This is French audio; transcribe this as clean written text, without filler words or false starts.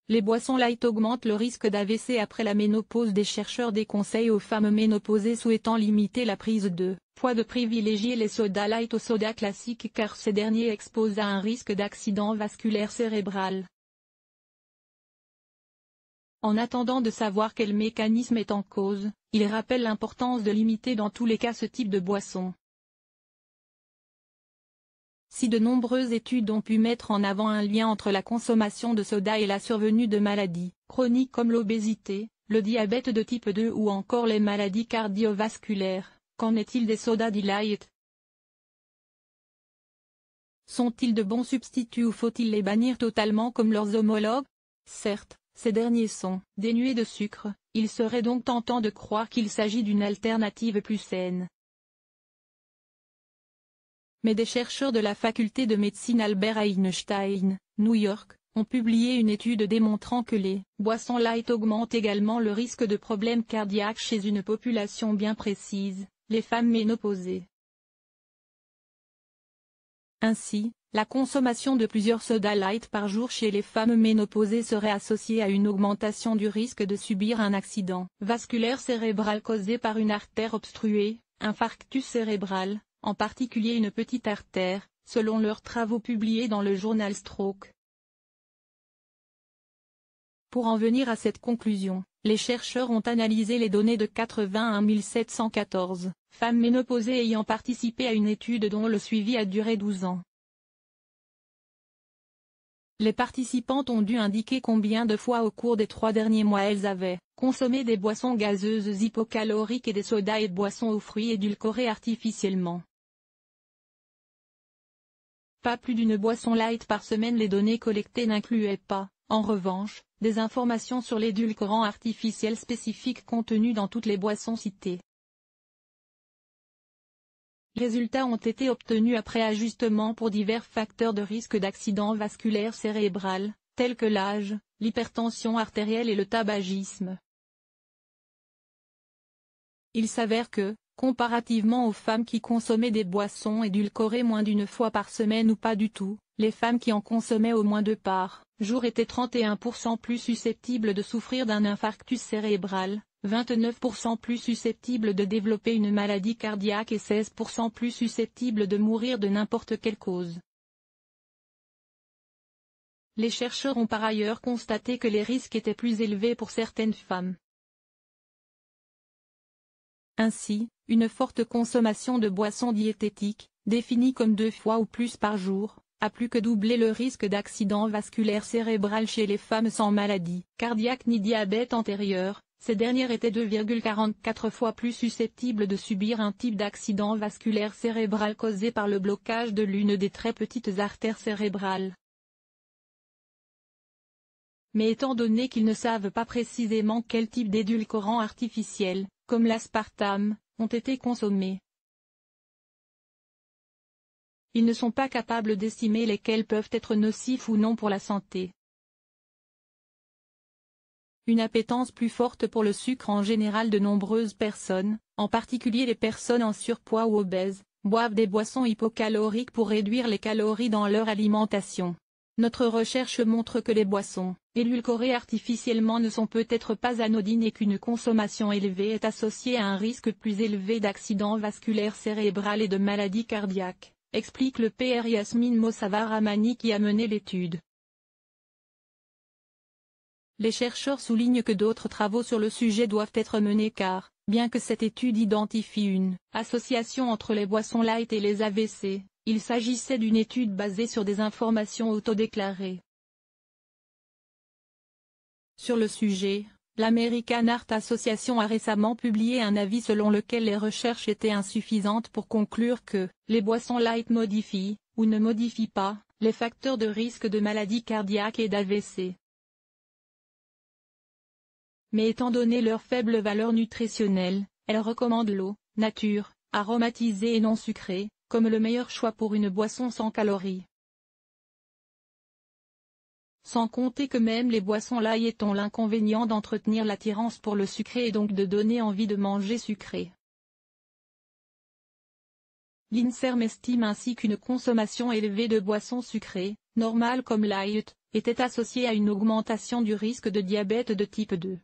Les boissons light augmentent le risque d'AVC après la ménopause. Des chercheurs déconseillent aux femmes ménopausées souhaitant limiter la prise de poids de privilégier les sodas light aux sodas classiques car ces derniers exposent à un risque d'accident vasculaire cérébral. En attendant de savoir quel mécanisme est en cause, il rappelle l'importance de limiter dans tous les cas ce type de boisson. Si de nombreuses études ont pu mettre en avant un lien entre la consommation de soda et la survenue de maladies chroniques comme l'obésité, le diabète de type 2 ou encore les maladies cardiovasculaires, qu'en est-il des sodas dits light? Sont-ils de bons substituts ou faut-il les bannir totalement comme leurs homologues? Certes, ces derniers sont dénués de sucre, il serait donc tentant de croire qu'il s'agit d'une alternative plus saine. Mais des chercheurs de la faculté de médecine Albert Einstein, New York, ont publié une étude démontrant que les boissons light augmentent également le risque de problèmes cardiaques chez une population bien précise, les femmes ménopausées. Ainsi, la consommation de plusieurs sodas light par jour chez les femmes ménopausées serait associée à une augmentation du risque de subir un accident vasculaire cérébral causé par une artère obstruée, infarctus cérébral, en particulier une petite artère, selon leurs travaux publiés dans le journal Stroke. Pour en venir à cette conclusion, les chercheurs ont analysé les données de 81 714 femmes ménopausées ayant participé à une étude dont le suivi a duré 12 ans. Les participantes ont dû indiquer combien de fois au cours des 3 derniers mois elles avaient consommé des boissons gazeuses hypocaloriques et des sodas et boissons aux fruits édulcorés artificiellement. Pas plus d'une boisson light par semaine. Les données collectées n'incluaient pas, en revanche, des informations sur l'édulcorant artificiel spécifique contenu dans toutes les boissons citées. Les résultats ont été obtenus après ajustement pour divers facteurs de risque d'accident vasculaire cérébral, tels que l'âge, l'hypertension artérielle et le tabagisme. Il s'avère que, comparativement aux femmes qui consommaient des boissons édulcorées moins d'une fois par semaine ou pas du tout, les femmes qui en consommaient au moins 2 par jour étaient 31% plus susceptibles de souffrir d'un infarctus cérébral, 29% plus susceptibles de développer une maladie cardiaque et 16% plus susceptibles de mourir de n'importe quelle cause. Les chercheurs ont par ailleurs constaté que les risques étaient plus élevés pour certaines femmes. Ainsi, une forte consommation de boissons diététiques, définie comme 2 fois ou plus par jour, a plus que doublé le risque d'accident vasculaire cérébral chez les femmes sans maladie cardiaque ni diabète antérieur. Ces dernières étaient 2,44 fois plus susceptibles de subir un type d'accident vasculaire cérébral causé par le blocage de l'une des très petites artères cérébrales. Mais étant donné qu'ils ne savent pas précisément quel type d'édulcorants artificiels, comme l'aspartame, ont été consommés, ils ne sont pas capables d'estimer lesquels peuvent être nocifs ou non pour la santé. Une appétence plus forte pour le sucre en général. De nombreuses personnes, en particulier les personnes en surpoids ou obèses, boivent des boissons hypocaloriques pour réduire les calories dans leur alimentation. Notre recherche montre que les boissons édulcorées artificiellement ne sont peut-être pas anodines et qu'une consommation élevée est associée à un risque plus élevé d'accident vasculaire cérébral et de maladie cardiaque, explique le Pr Yasmine Mossavar-Rahmani qui a mené l'étude. Les chercheurs soulignent que d'autres travaux sur le sujet doivent être menés car, bien que cette étude identifie une association entre les boissons light et les AVC, il s'agissait d'une étude basée sur des informations autodéclarées. Sur le sujet, l'American Heart Association a récemment publié un avis selon lequel les recherches étaient insuffisantes pour conclure que les boissons light modifient, ou ne modifient pas, les facteurs de risque de maladie cardiaque et d'AVC. Mais étant donné leur faible valeur nutritionnelle, elles recommandent l'eau, nature, aromatisée et non sucrée, comme le meilleur choix pour une boisson sans calories. Sans compter que même les boissons light ont l'inconvénient d'entretenir l'attirance pour le sucré et donc de donner envie de manger sucré. L'INSERM estime ainsi qu'une consommation élevée de boissons sucrées, normales comme light, était associée à une augmentation du risque de diabète de type 2.